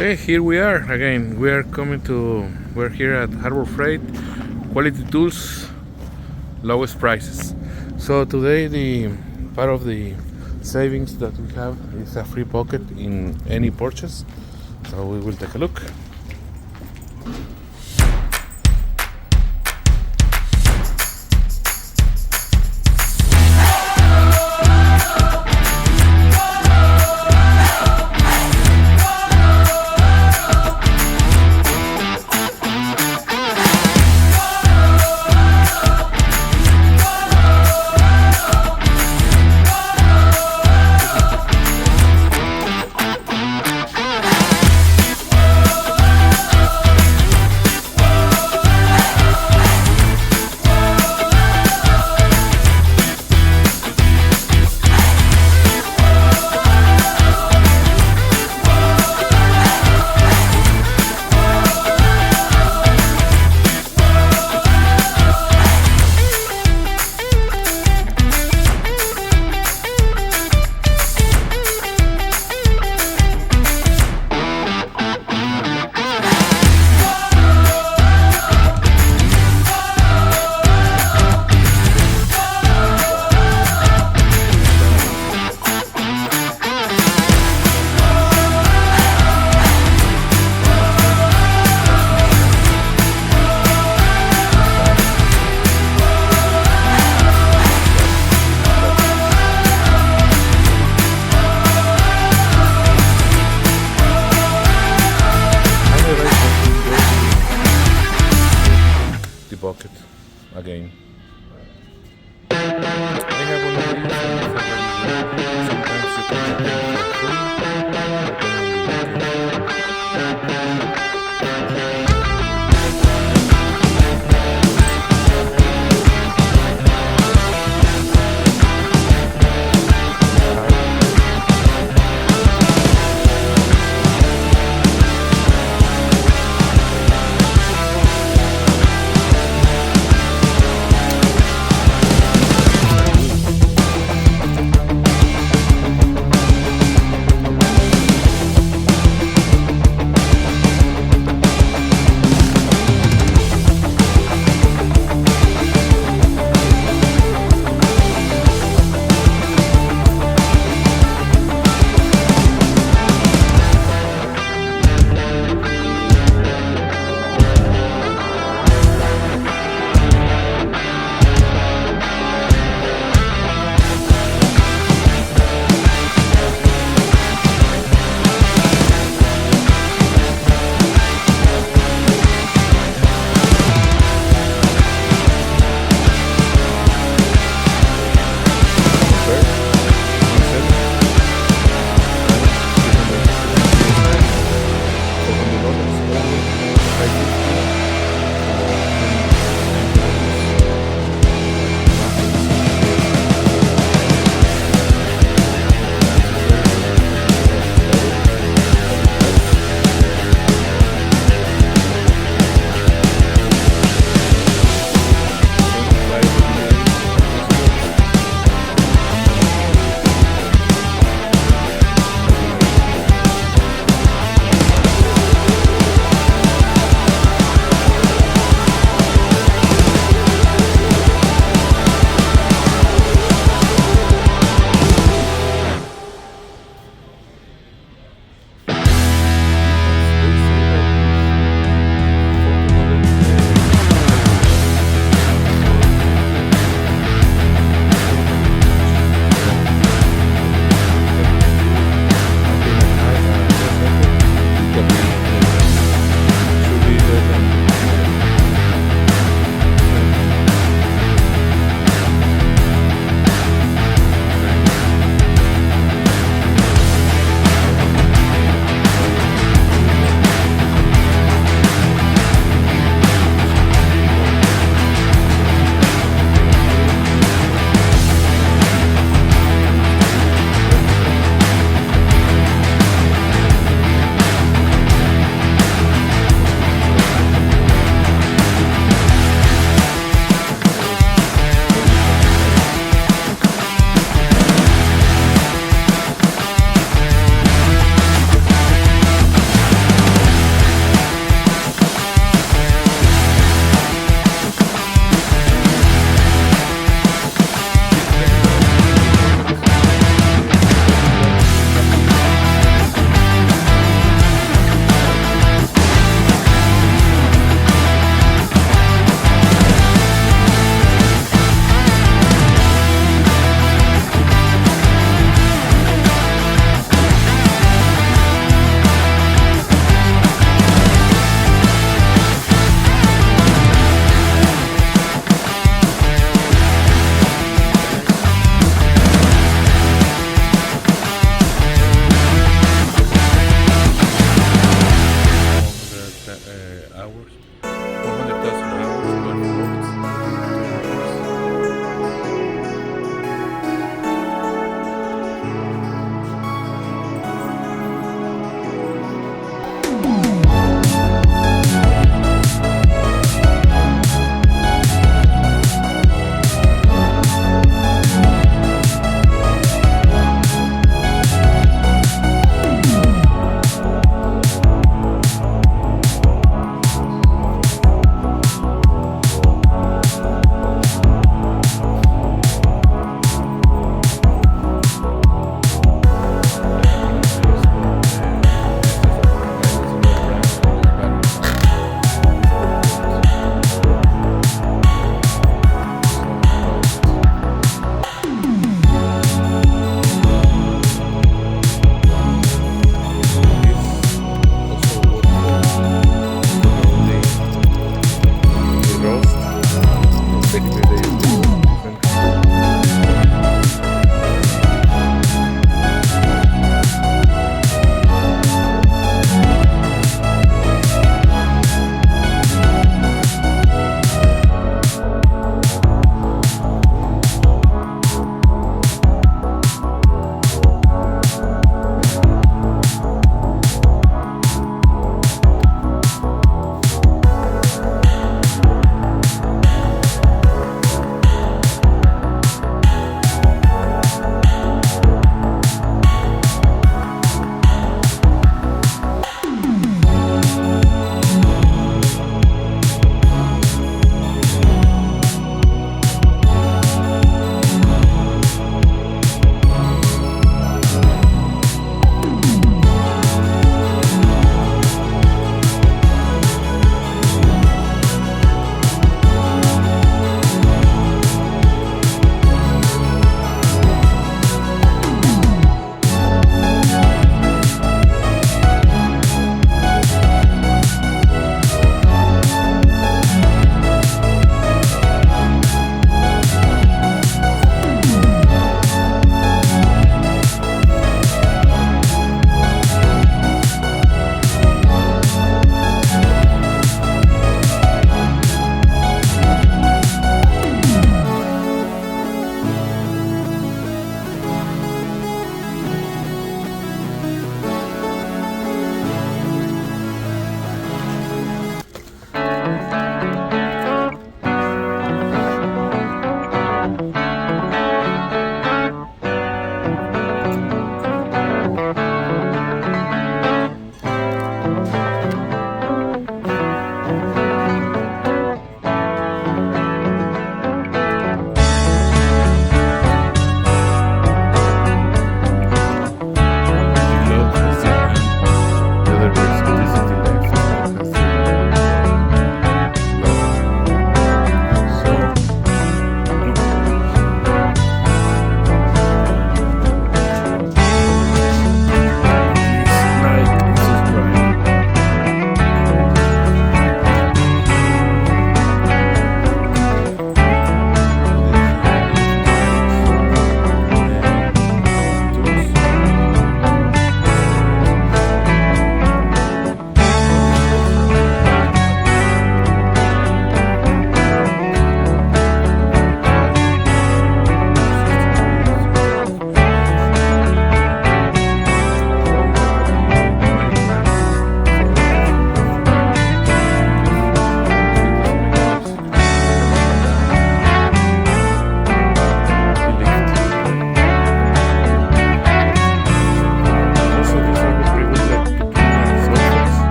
Okay, here we are again. We're here at Harbor Freight. Quality tools, lowest prices. So today the part of the savings that we have is a free pocket in any purchase. So we will take a look.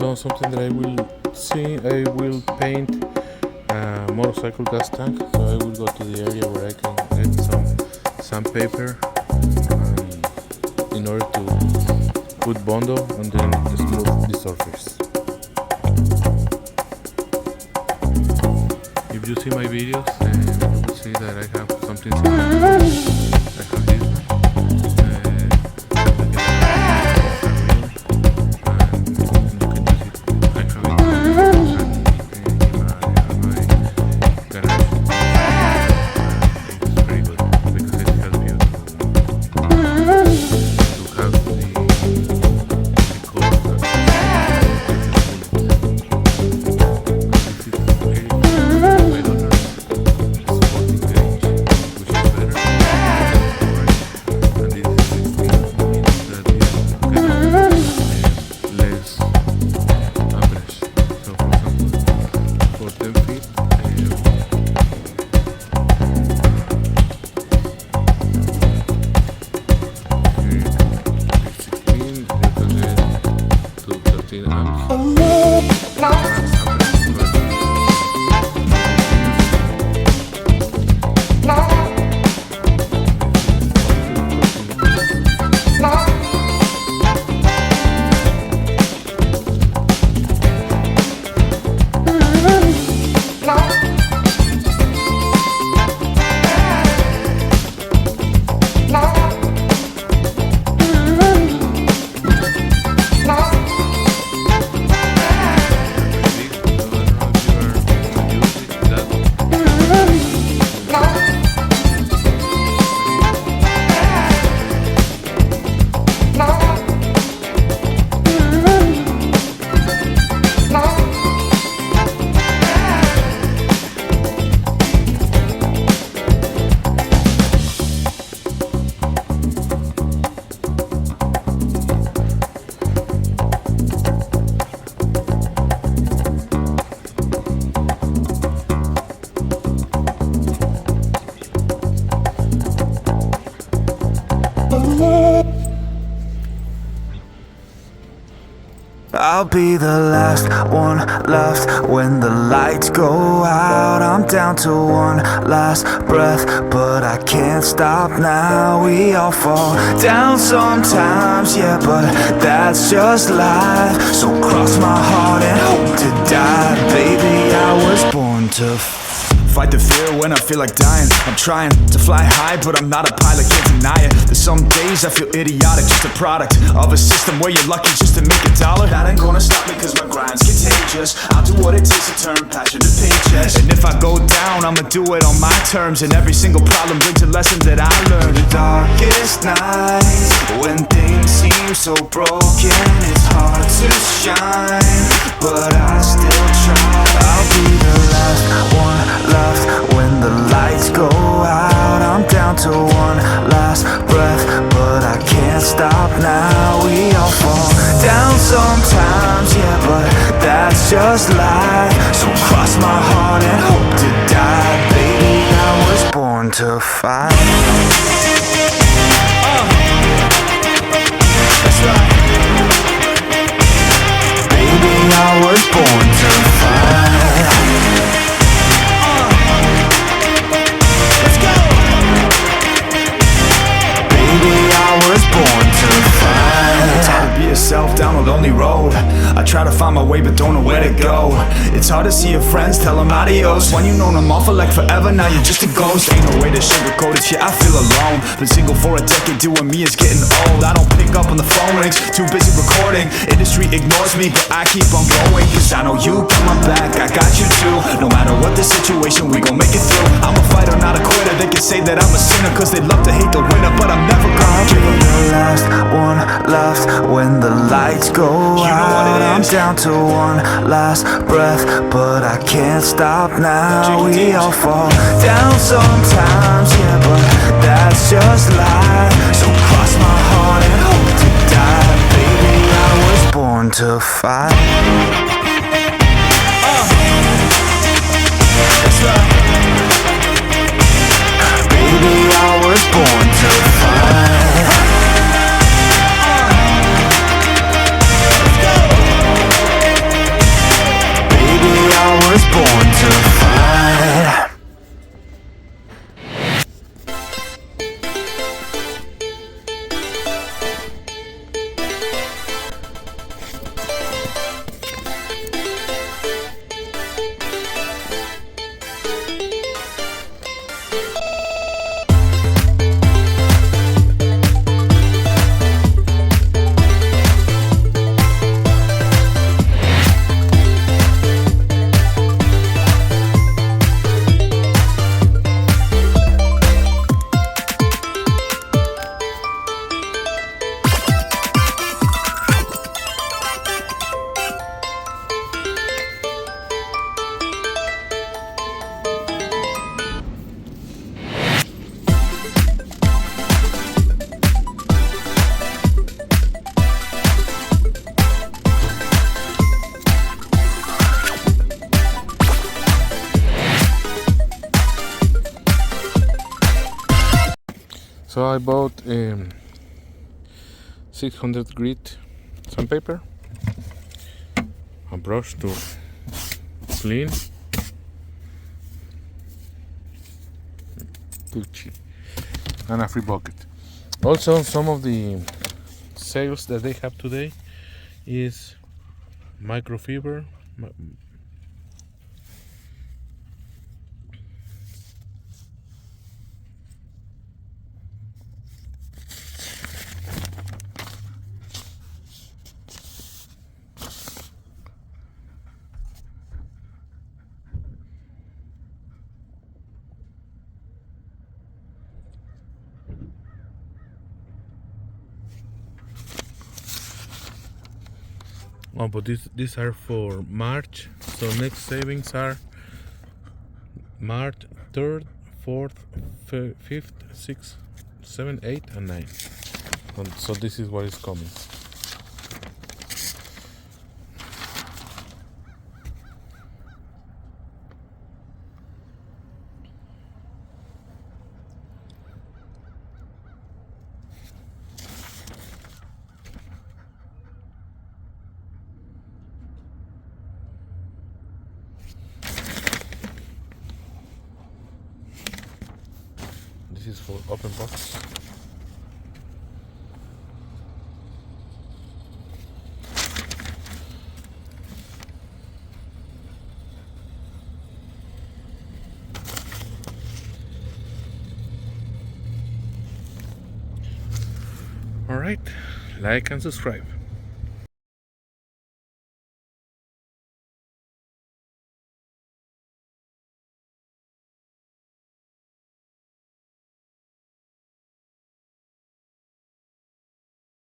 also something that I will see. I will paint a motorcycle gas tank. So I will go to the area where I can get some sandpaper in order to put bondo and then smooth the surface. If you see my videos, you will see that I have something similar. I have this one. I'll be the last one left when the lights go out. I'm down to one last breath, but I can't stop now. We all fall down sometimes, yeah, but that's just life. So cross my heart and hope to die. Baby, I was born to fight the fear when I feel like dying. I'm trying to fly high, but I'm not a pilot, can't deny it. There's some days I feel idiotic, just a product of a system where you're lucky just to make a dollar. That ain't gonna stop me cause my grind's contagious. I'll do what it takes to turn passion to paychecks. And if I go down, I'ma do it on my terms. And every single problem brings a lesson that I learned. The darkest nights, when things seem so broken, it's hard to shine, but I still try. I'll be the last one left when the lights go out. I'm down to one last breath, but I can't stop now. We all fall down sometimes, yeah, but that's just life. So cross my heart and hope to die. Baby, I was born to fight. That's right. Baby, I was born to fight. Born to fight. It's hard to be yourself down a lonely road. I try to find my way but don't know where to go. It's hard to see your friends, tell them adios. When you know them all for like forever, now you're just a ghost. Ain't no way to sugarcoat it, shit, I feel alone. Been single for a decade, doing me is getting old. I don't pick up when the phone rings, too busy recording. Industry ignores me, but I keep on going. Cause I know you got my back, I got you too. No matter what the situation, we gon' make it through. I'm a fighter, not a quitter. They can say that I'm a sinner cause they love to hate the winner, but I'm never gonna give up. The last one left when the lights go out. I'm down to one last breath, but I can't stop now. We all fall down sometimes, yeah, but that's just life. So cross my heart and hope to die. Baby, I was born to fight. That's right. Baby, I was born to fight. So I bought 600 grit sandpaper, a brush to clean, Gucci, and a free bucket. Also, some of the sales that they have today is microfiber, oh, but these are for March. So next savings are March 3rd, 4th, 5th, 6th, 7th, 8th, and 9th. So this is what is coming. This is for open box. All right, like and subscribe.